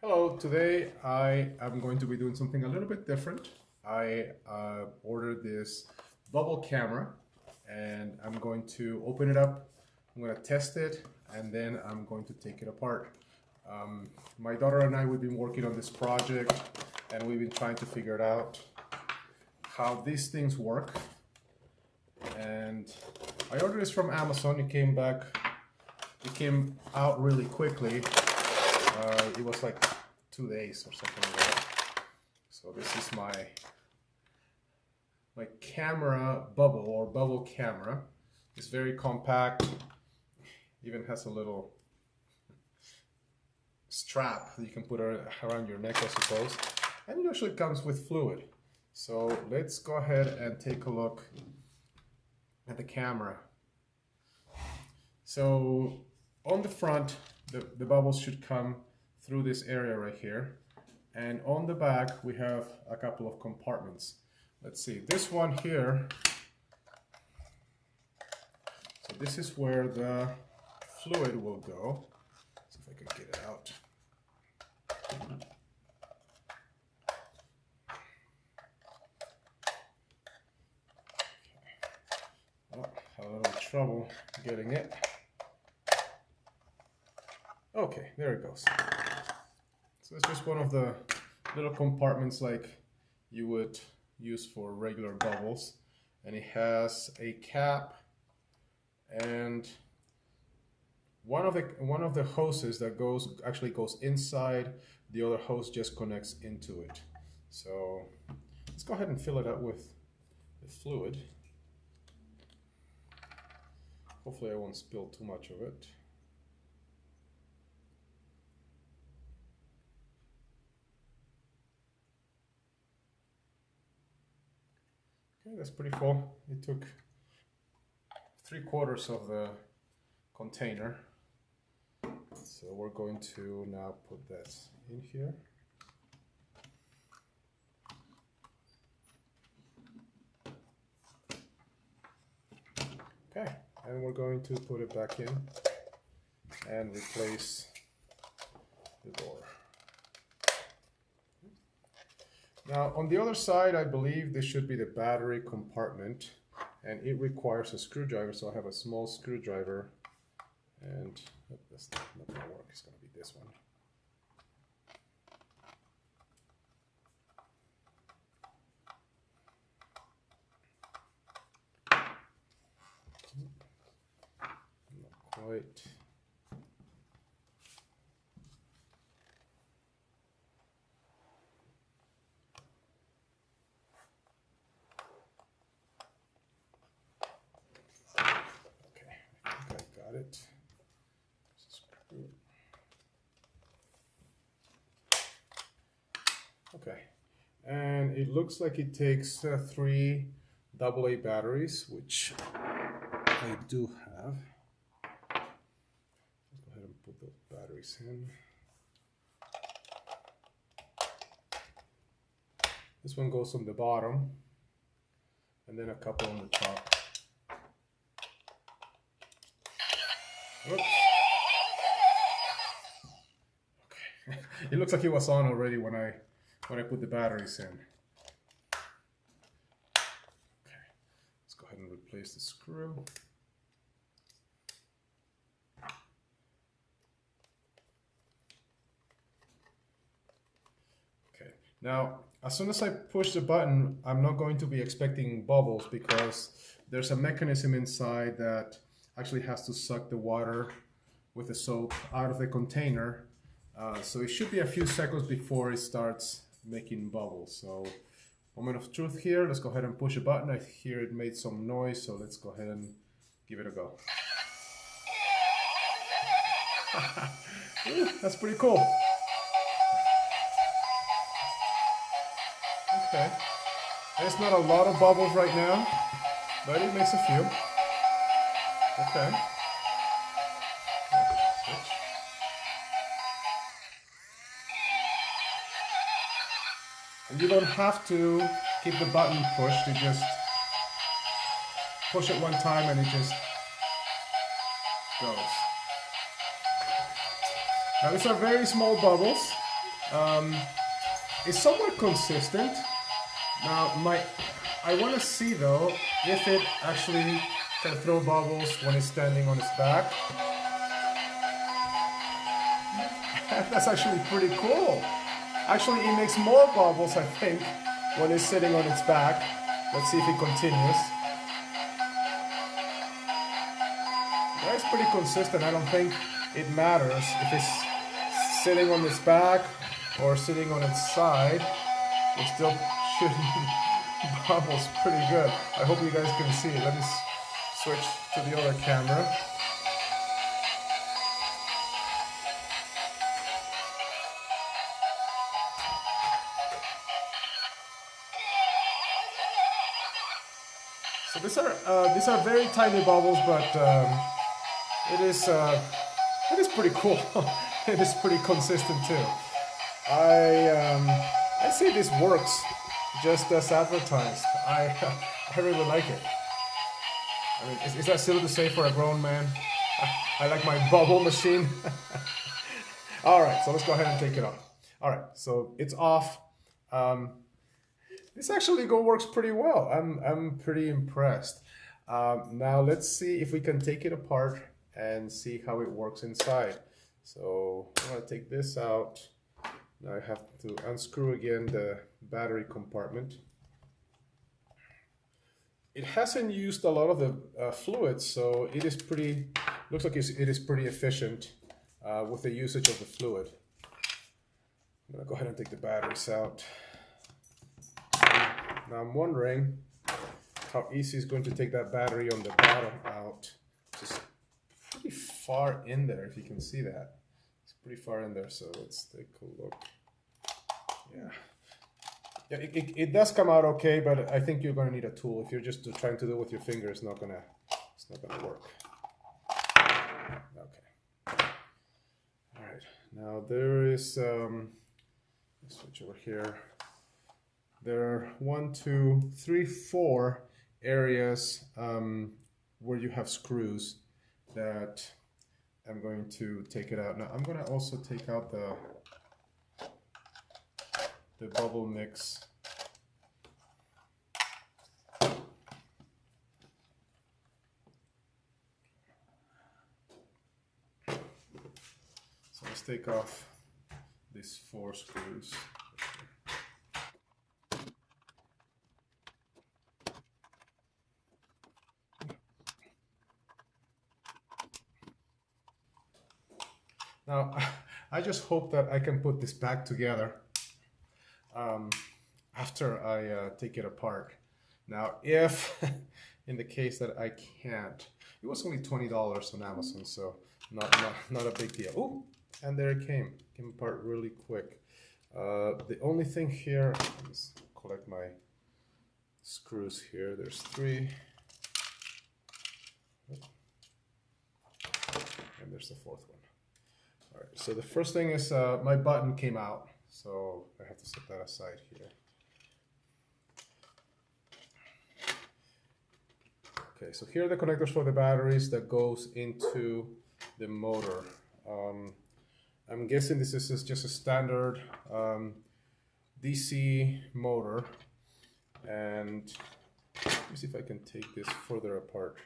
Hello, today I am going to be doing something a little bit different. I ordered this bubble camera and I'm going to open it up, I'm going to test it, and then I'm going to take it apart. My daughter and I, we've been working on this project and we've been trying to figure it out how these things work. And I ordered this from Amazon. It came out really quickly. It was like 2 days or something like that. So this is my camera bubble or bubble camera. It's very compact. Even has a little strap that you can put around your neck, I suppose. And it usually comes with fluid. So let's go ahead and take a look at the camera. So on the front, the bubbles should come through this area right here, and on the back we have a couple of compartments. Let's see, this one here, so this is where the fluid will go. See if I can get it out. Oh, had a little trouble getting it. Okay, there it goes. So it's just one of the little compartments like you would use for regular bubbles, and it has a cap and one of the hoses that actually goes inside. The other hose just connects into it. So let's go ahead and fill it up with fluid. Hopefully I won't spill too much of it. Okay, that's pretty full. It took 3/4 of the container. So we're going to now put this in here. Okay, and we're going to put it back in and replace the door. Now on the other side, I believe this should be the battery compartment, and it requires a screwdriver, so I have a small screwdriver, and that's not going to work. It's going to be this one. Not quite. It. Okay, and it looks like it takes 3 AA batteries, which I do have. Let's go ahead and put those batteries in. This one goes on the bottom, and then a couple on the top. Oops. Okay. It looks like it was on already when I put the batteries in. Okay. Let's go ahead and replace the screw. Okay. Now, as soon as I push the button, I'm not going to be expecting bubbles because there's a mechanism inside that actually has to suck the water with the soap out of the container. So it should be a few seconds before it starts making bubbles. So moment of truth here. Let's go ahead and push a button. I hear it made some noise, so let's go ahead and give it a go. Ooh, that's pretty cool. Okay. There's not a lot of bubbles right now, but it makes a few. Okay. Switch. And you don't have to keep the button pushed. You just push it one time and it just goes. Now these are very small bubbles, It's somewhat consistent. Now, I want to see though if it actually can throw bubbles when it's standing on its back. That's actually pretty cool. Actually, it makes more bubbles, I think, when it's sitting on its back. Let's see if it continues. That's pretty consistent. I don't think it matters if it's sitting on its back or sitting on its side. It's still shooting bubbles pretty good. I hope you guys can see it. Let me switch to the other camera. So these are very tiny bubbles, but it is pretty cool. It is pretty consistent too. I say this works just as advertised. I really like it. I mean, is that silly to say for a grown man? I like my bubble machine. All right, so let's go ahead and take it off. All right, so it's off. This actually works pretty well. I'm pretty impressed. Now let's see if we can take it apart and see how it works inside. So I'm gonna take this out. Now I have to unscrew again the battery compartment. It hasn't used a lot of the fluids, so it is pretty, looks like it is pretty efficient with the usage of the fluid. I'm gonna go ahead and take the batteries out. Now I'm wondering how easy it's going to take that battery on the bottom out. Just pretty far in there, if you can see that. It's pretty far in there, so let's take a look. Yeah, it does come out okay, but I think you're going to need a tool. If you're just trying to do it with your finger, it's not gonna work. Okay. All right. Now there is. Let's switch over here. There are 1, 2, 3, 4 areas where you have screws that I'm going to take it out. Now I'm going to also take out the bubble mix. So let's take off these 4 screws. Now, I just hope that I can put this back together after I take it apart. Now, if in the case that I can't, it was only $20 on Amazon, so not a big deal. Oh, and there it came apart really quick. The only thing here, let's collect my screws here. There's 3, and there's the 4th one. All right, so the first thing is my button came out, so I have to set that aside here. Okay, so here are the connectors for the batteries that goes into the motor. I'm guessing this is just a standard DC motor, and let me see if I can take this further apart.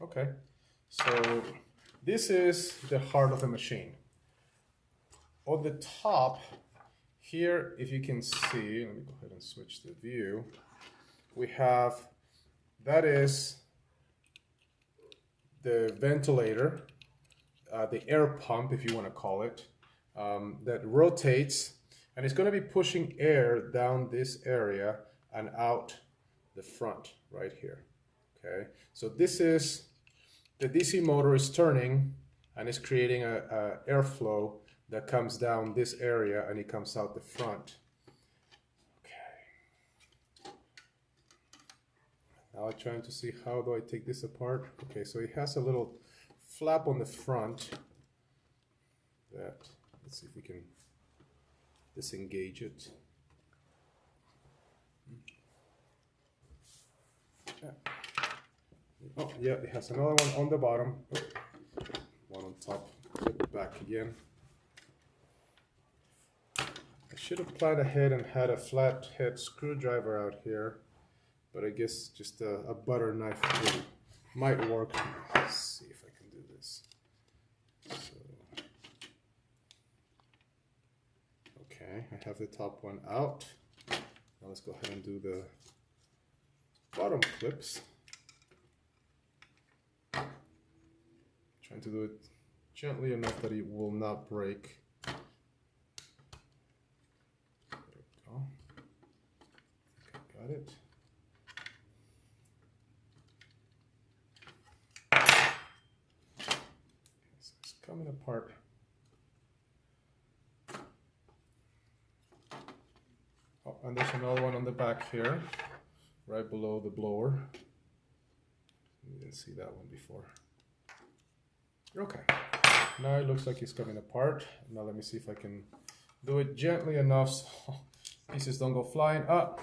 Okay, so this is the heart of the machine. On the top here, if you can see, let me go ahead and switch the view. We have, that is the ventilator, the air pump, if you want to call it, that rotates, and it's going to be pushing air down this area and out the front right here. Okay, so this is the DC motor is turning and is creating a airflow that comes down this area and it comes out the front. Okay. Now I'm trying to see how do I take this apart. Okay, so it has a little flap on the front that, let's see if we can disengage it. Yeah. Oh, yeah, it has another one on the bottom. one on top, flip it back again. I should have planned ahead and had a flat head screwdriver out here, but I guess just a butter knife might work. Let's see if I can do this. So, okay, I have the top one out. Now let's go ahead and do the bottom clips. Trying to do it gently enough that it will not break. There we go. Got it. So it's coming apart. Oh, and there's another one on the back here, right below the blower. You didn't see that one before. Okay, now it looks like it's coming apart. Now let me see if I can do it gently enough so pieces don't go flying up.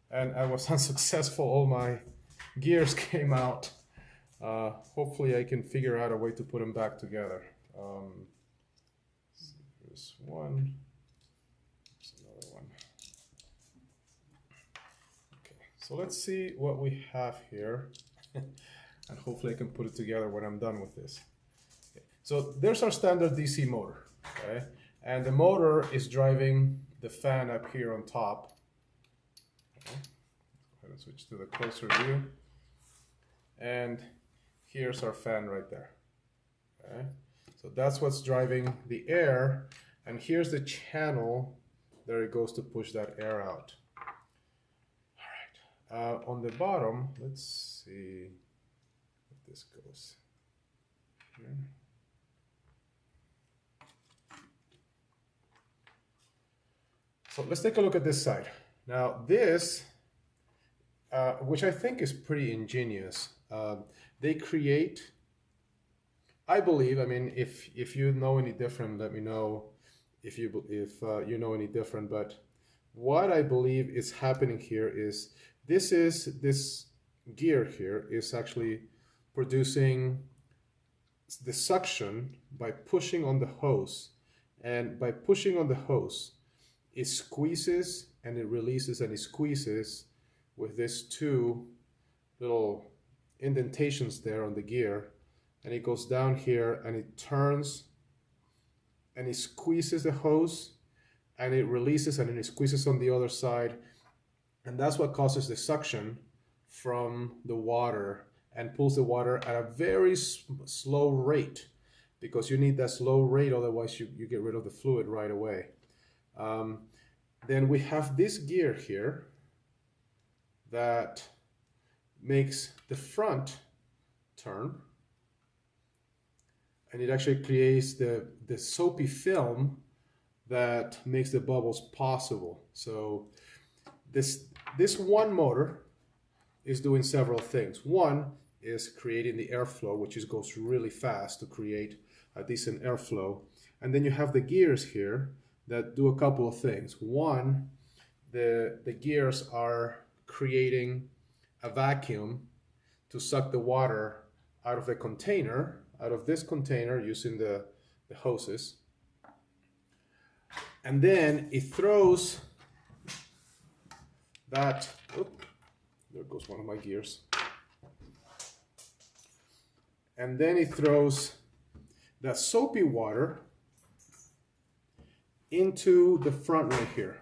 And I was unsuccessful, all my gears came out. Hopefully I can figure out a way to put them back together. Here's one, here's another one. Okay, so let's see what we have here. And hopefully I can put it together when I'm done with this. So there's our standard DC motor, okay? And the motor is driving the fan up here on top. Okay. Go ahead and switch to the closer view. And here's our fan right there, okay? So that's what's driving the air, and here's the channel that it goes to push that air out. All right, on the bottom, let's see if this goes here. So let's take a look at this side. Now this, which I think is pretty ingenious, they create, I believe, I mean, if you know any different, let me know if you know any different, but what I believe is happening here is this gear here is actually producing the suction by pushing on the hose, and by pushing on the hose, it squeezes and it releases and it squeezes with these two little indentations there on the gear, and it goes down here and it turns and it squeezes the hose and it releases and then it squeezes on the other side, and that's what causes the suction from the water and pulls the water at a very slow rate, because you need that slow rate, otherwise you get rid of the fluid right away. Then we have this gear here that makes the front turn, and it actually creates the soapy film that makes the bubbles possible. So this one motor is doing several things. One is creating the airflow, which goes really fast to create a decent airflow. And then you have the gears here that do a couple of things. One, the gears are creating a vacuum to suck the water out of the container, out of this container, using the hoses. And then it throws that, there goes one of my gears. And then it throws that soapy water into the front right here,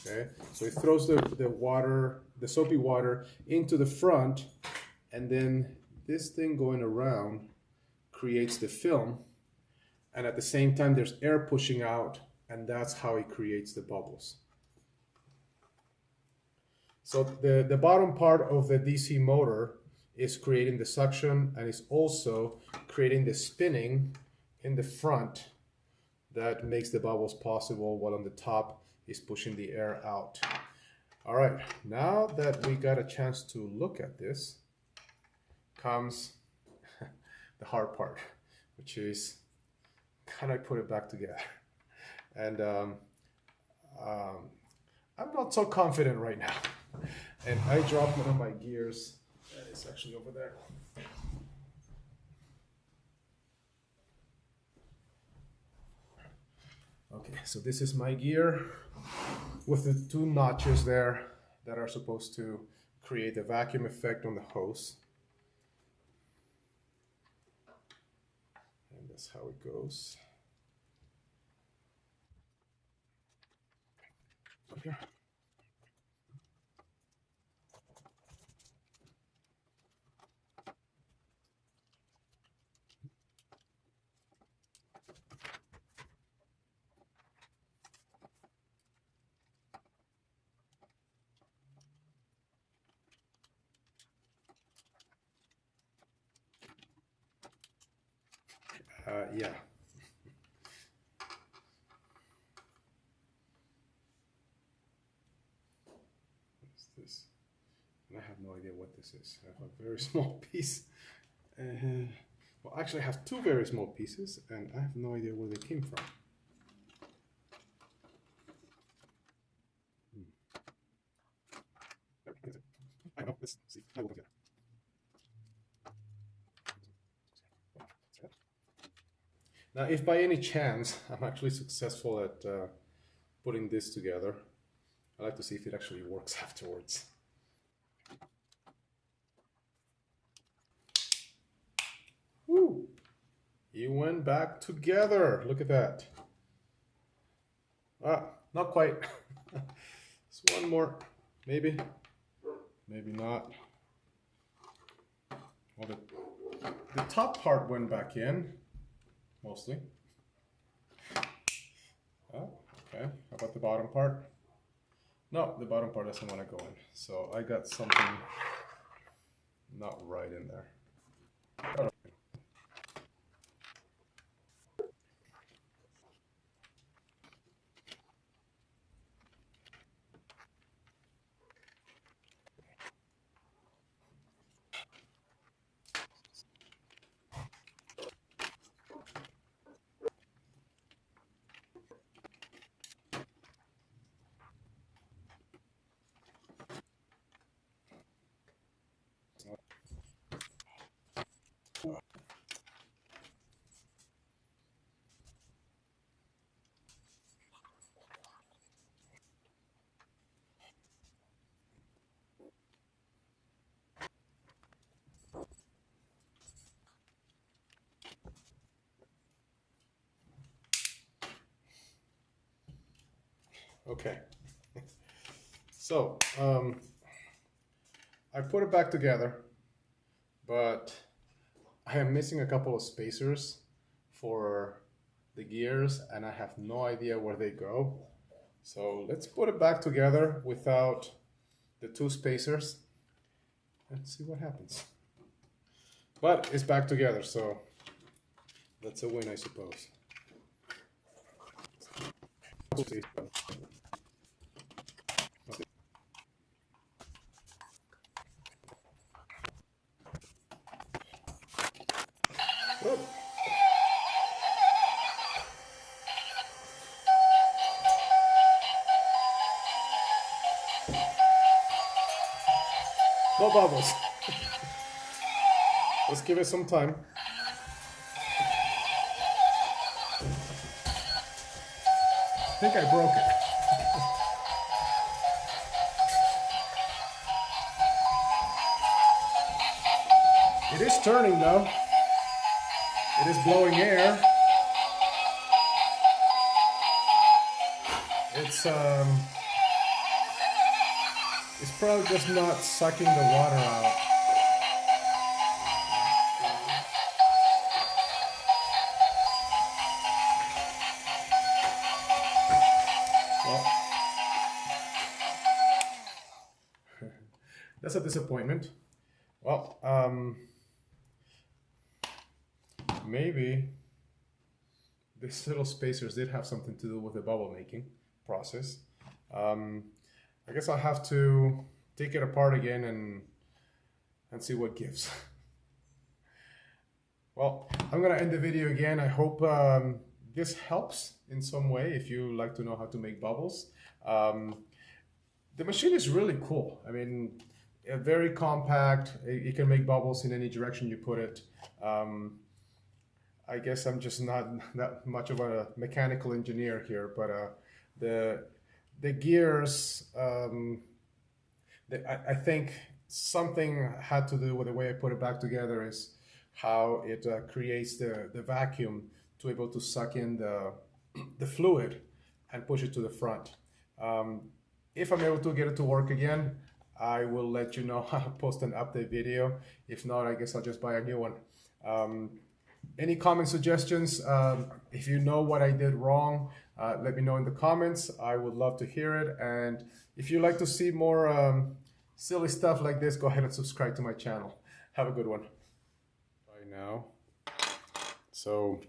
okay? So it throws the soapy water into the front, and then this thing going around creates the film, and at the same time there's air pushing out, and that's how it creates the bubbles. So the bottom part of the DC motor is creating the suction, and it's also creating the spinning in the front that makes the bubbles possible, while on the top is pushing the air out. All right, now that we got a chance to look at this, comes the hard part, which is, can I put it back together? And I'm not so confident right now. And I dropped one of my gears, and it's actually over there. so this is my gear with the two notches there that are supposed to create a vacuum effect on the hose. And that's how it goes. Here. Yeah. What's this? And I have no idea what this is. I have a very small piece. Well, actually I have two very small pieces and I have no idea where they came from. I know, let's see. I will look at it. Now, if by any chance I'm actually successful at putting this together, I like to see if it actually works afterwards. Woo! You went back together. Look at that. Ah, not quite. Just one more, maybe. Maybe not. Well, the top part went back in. Mostly. Oh, okay. How about the bottom part? No, the bottom part doesn't want to go in. So I got something not right in there. Okay. So, I put it back together, but I am missing a couple of spacers for the gears and I have no idea where they go. So let's put it back together without the two spacers and see what happens. But it's back together, so that's a win, I suppose. Good. No bubbles. Let's give it some time. I think I broke it. It is turning though. It is blowing air. It's probably just not sucking the water out. Well, that's a disappointment. Well, maybe these little spacers did have something to do with the bubble making process. I guess I'll have to take it apart again and see what gives. Well, I'm gonna end the video again. I hope this helps in some way if you like to know how to make bubbles. The machine is really cool. I mean, very compact. It can make bubbles in any direction you put it. I guess I'm just not that much of a mechanical engineer here, but the gears, I think something had to do with the way I put it back together is how it creates the vacuum to be able to suck in the fluid and push it to the front. If I'm able to get it to work again, I will let you know. I'll post an update video. If not, I guess I'll just buy a new one. Any comment suggestions? If you know what I did wrong, let me know in the comments. I would love to hear it. And if you like to see more silly stuff like this, go ahead and subscribe to my channel. Have a good one. Right now. So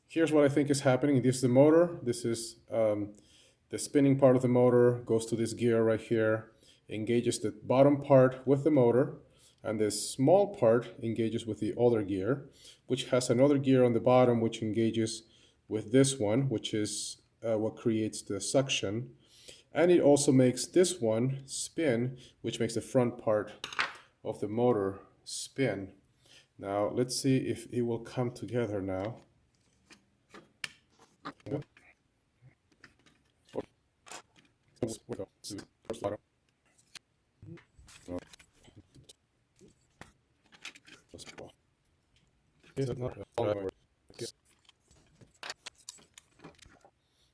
here's what I think is happening. This is the motor. This is the spinning part of the motor, goes to this gear right here, engages the bottom part with the motor, and this small part engages with the other gear, which has another gear on the bottom which engages with this one, which is what creates the suction. And it also makes this one spin, which makes the front part of the motor spin. Now let's see if it will come together now.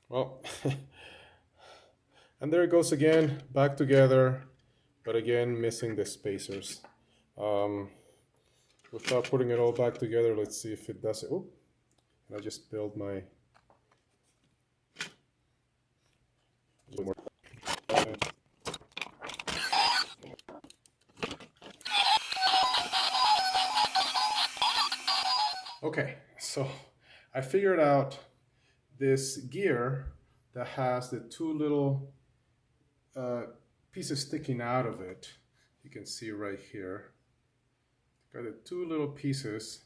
Well, and there it goes again, back together, but again missing the spacers. Without putting it all back together, let's see if it does it. Oh, and I just build my Okay, so I figured out this gear that has the two little pieces sticking out of it. You can see right here. Got the two little pieces.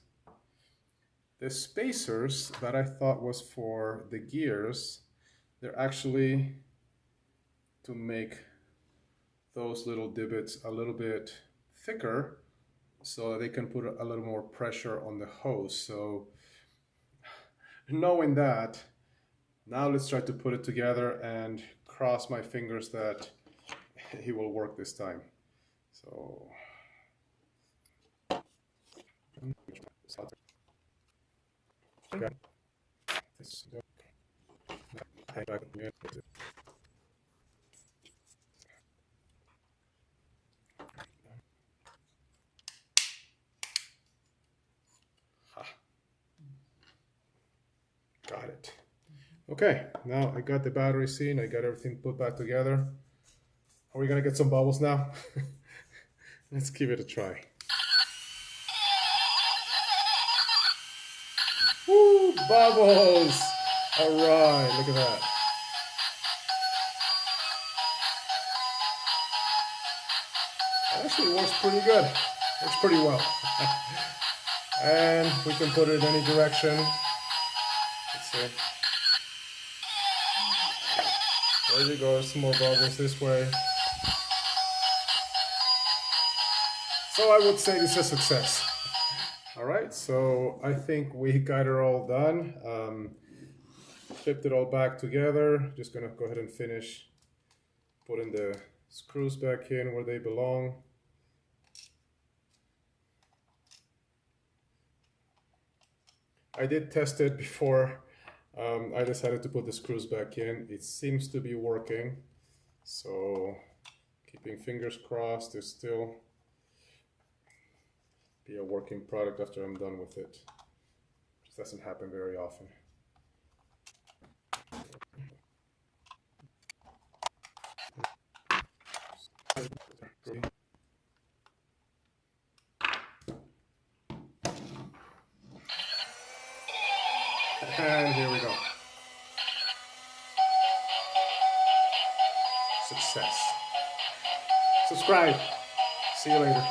The spacers that I thought was for the gears, they're actually to make those little divots a little bit thicker so that they can put a little more pressure on the hose. So knowing that, now let's try to put it together and cross my fingers that it will work this time. So got it. Okay, now I got the batteries in, I got everything put back together. Are we gonna get some bubbles now? Let's give it a try. Woo, bubbles! All right, look at that. It actually works pretty good. Works pretty well. And we can put it in any direction. Let's see. There you go, some more bubbles this way. So I would say this is a success. All right, so I think we got it all done. Flipped it all back together. Just gonna go ahead and finish putting the screws back in where they belong. I did test it before I decided to put the screws back in. It seems to be working. So keeping fingers crossed, there's still be a working product after I'm done with it. This doesn't happen very often. And here we go. Success. Subscribe. See you later.